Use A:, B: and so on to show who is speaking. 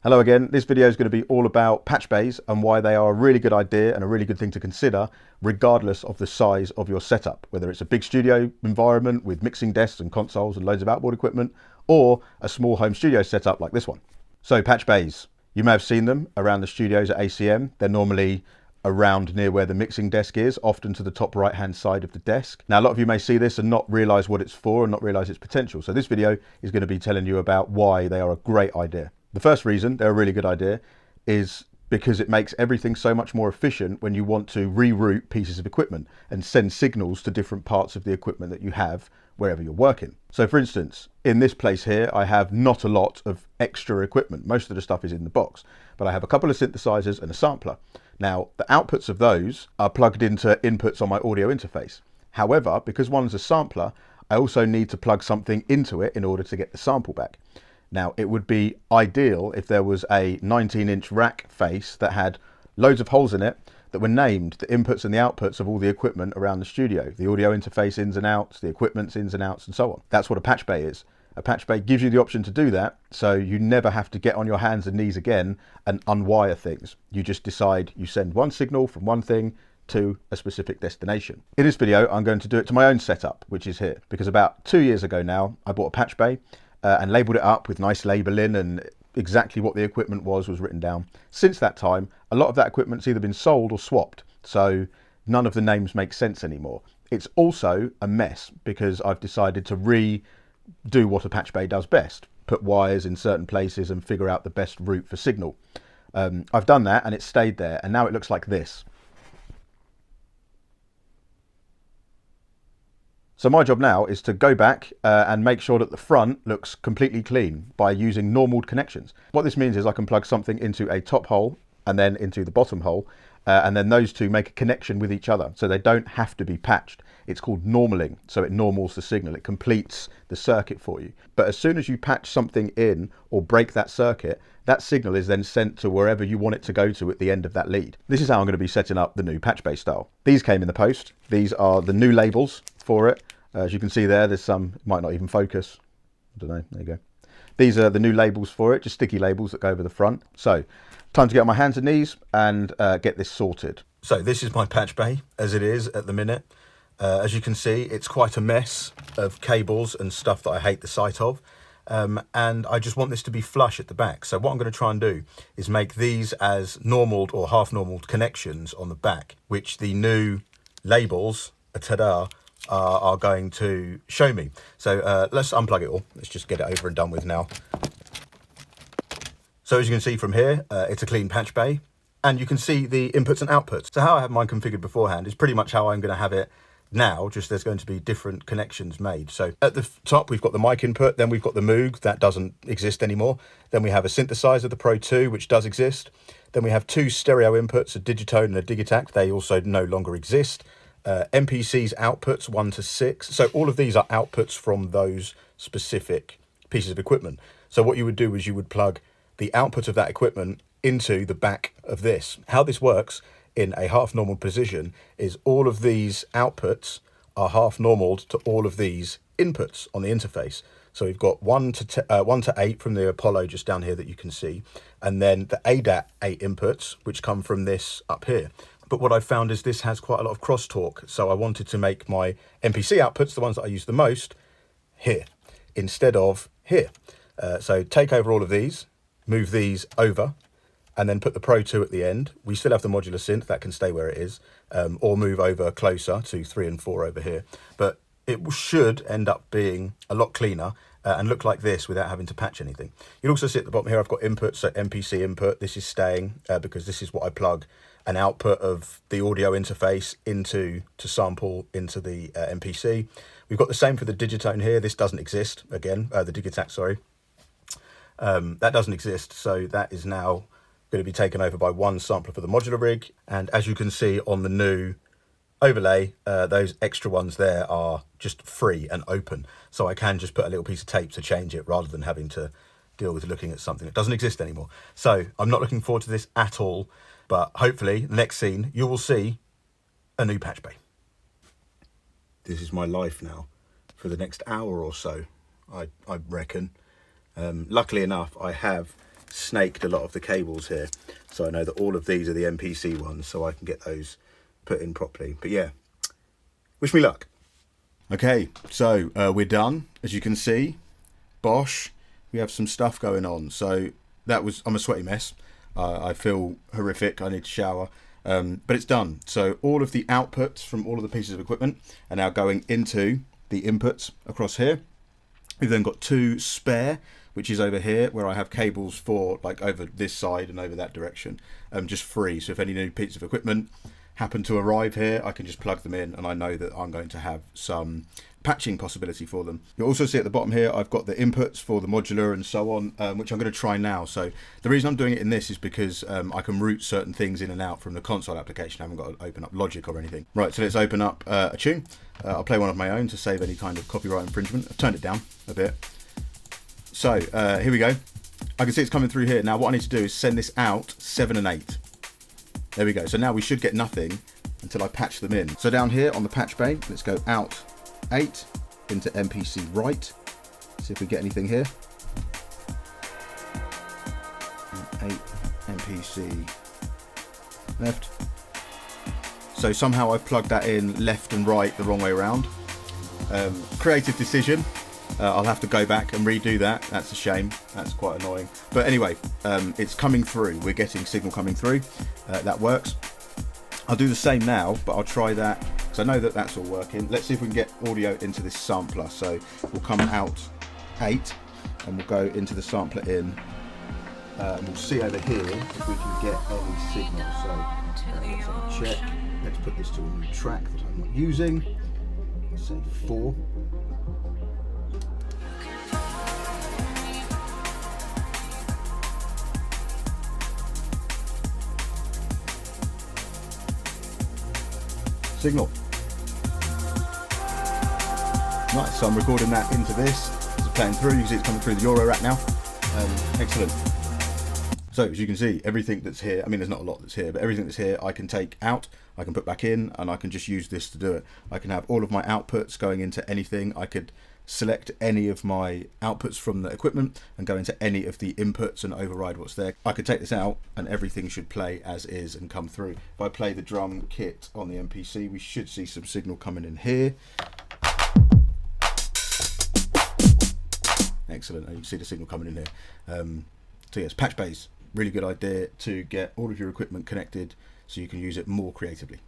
A: Hello again. This video is going to be all about patch bays and why they are a really good idea and a really good thing to consider regardless of the size of your setup, whether it's a big studio environment with mixing desks and consoles and loads of outboard equipment, or a small home studio setup like this one. So patch bays, you may have seen them around the studios at ACM. They're normally around near where the mixing desk is, often to the top right hand side of the desk. Now a lot of you may see this and not realize what it's for and not realize its potential. So this video is going to be telling you about why they are a great idea. The first reason they're a really good idea is because it makes everything so much more efficient when you want to reroute pieces of equipment and send signals to different parts of the equipment that you have wherever you're working. So for instance, in this place here, I have not a lot of extra equipment. Most of the stuff is in the box, but I have a couple of synthesizers and a sampler. Now, the outputs of those are plugged into inputs on my audio interface. However, because one's a sampler, I also need to plug something into it in order to get the sample back. Now, it would be ideal if there was a 19-inch rack face that had loads of holes in it that were named the inputs and the outputs of all the equipment around the studio, the audio interface ins and outs, the equipment's ins and outs, and so on. That's what a patch bay is. A patch bay gives you the option to do that, so you never have to get on your hands and knees again and unwire things. You just decide you send one signal from one thing to a specific destination. In this video, I'm going to do it to my own setup, which is here, because about 2 years ago now, I bought a patch bay and labelled it up with nice labelling, and exactly what the equipment was written down. Since that time, a lot of that equipment's either been sold or swapped, so none of the names make sense anymore. It's also a mess because I've decided to redo what a patch bay does best, put wires in certain places and figure out the best route for signal. I've done that and it stayed there, and now it looks like this. So my job now is to go back and make sure that the front looks completely clean by using normaled connections. What this means is I can plug something into a top hole and then into the bottom hole, and then those two make a connection with each other, so they don't have to be patched. It's called normaling, so it normals the signal, it completes the circuit for you. But as soon as you patch something in or break that circuit, that signal is then sent to wherever you want it to go to at the end of that lead. This is how I'm going to be setting up the new patch bay style. These came in the post. These are the new labels for it. As you can see there's some, might not even focus. I don't know, there you go. These are the new labels for it, just sticky labels that go over the front. So, time to get on my hands and knees and get this sorted. So this is my patch bay as it is at the minute. As you can see, it's quite a mess of cables and stuff that I hate the sight of. And I just want this to be flush at the back. So what I'm going to try and do is make these as normaled or half normaled connections on the back, which the new labels, ta-da, are going to show me. So let's unplug it all. Let's just get it over and done with now. So as you can see from here, it's a clean patch bay, and you can see the inputs and outputs. So how I have mine configured beforehand is pretty much how I'm going to have it now, just there's going to be different connections made. So at the top, we've got the mic input, then we've got the Moog, that doesn't exist anymore. Then we have a synthesizer, the Pro 2, which does exist. Then we have two stereo inputs, a Digitone and a Digitact. They also no longer exist. MPC's outputs 1 to 6. So all of these are outputs from those specific pieces of equipment. So what you would do is you would plug the output of that equipment into the back of this. How this works in a half normal position is all of these outputs are half normaled to all of these inputs on the interface. So we've got 1 to 8 from the Apollo just down here that you can see, and then the ADAT 8 inputs, which come from this up here. But what I've found is this has quite a lot of crosstalk. So I wanted to make my MPC outputs, the ones that I use the most, here instead of here. So take over all of these, move these over, and then put the Pro 2 at the end. We still have the modular synth, that can stay where it is, or move over closer to 3 and 4 over here. But it should end up being a lot cleaner and look like this without having to patch anything. You'll also see at the bottom here, I've got inputs, so MPC input. This is staying because this is what I plug an output of the audio interface into to sample into the MPC. We've got the same for the Digitone here. This doesn't exist, again, the Digitact, sorry. That doesn't exist, so that is now going to be taken over by one sampler for the modular rig. And as you can see on the new overlay, those extra ones there are just free and open. So I can just put a little piece of tape to change it rather than having to deal with looking at something that doesn't exist anymore. So I'm not looking forward to this at all, but hopefully the next scene you will see a new patch bay. This is my life now for the next hour or so, I reckon. Luckily enough, I have snaked a lot of the cables here, so I know that all of these are the MPC ones, so I can get those put in properly. But yeah, wish me luck. Okay, so we're done. As you can see, Bosch, we have some stuff going on. So I'm a sweaty mess. I feel horrific. I need to shower. But it's done. So all of the outputs from all of the pieces of equipment are now going into the inputs across here. We've then got 2 spare, which is over here, where I have cables for like over this side and over that direction, just free. So if any new pieces of equipment happen to arrive here, I can just plug them in, and I know that I'm going to have some patching possibility for them. You'll also see at the bottom here, I've got the inputs for the modular and so on, which I'm going to try now. So the reason I'm doing it in this is because I can route certain things in and out from the console application. I haven't got to open up Logic or anything. Right, so let's open up a tune. I'll play one of my own to save any kind of copyright infringement. I've turned it down a bit. So here we go. I can see it's coming through here. Now what I need to do is send this out 7 and 8. There we go. So now we should get nothing until I patch them in. So down here on the patch bay, let's go out 8 into MPC right. See if we get anything here. 8 MPC left. So somehow I've plugged that in left and right the wrong way around. Creative decision. I'll have to go back and redo that. That's a shame. That's quite annoying. But anyway, it's coming through. We're getting signal coming through. That works. I'll do the same now, but I'll try that because I know that that's all working. Let's see if we can get audio into this sampler. So we'll come out 8 and we'll go into the sampler in. And we'll see over here if we can get any signal. So let's have a check. Let's put this to a new track that I'm not using. Let's say 4. Signal. Nice, so I'm recording that into this. It's playing through. You can see it's coming through the Euro rack now. Excellent. So as you can see, everything that's here, I mean there's not a lot that's here, but everything that's here I can take out, I can put back in, and I can just use this to do it. I can have all of my outputs going into anything. I could select any of my outputs from the equipment and go into any of the inputs and override what's there. I could take this out and everything should play as is and come through. If I play the drum kit on the MPC, we should see some signal coming in here. Excellent, and you can see the signal coming in here. So yes, patch bays, really good idea to get all of your equipment connected so you can use it more creatively.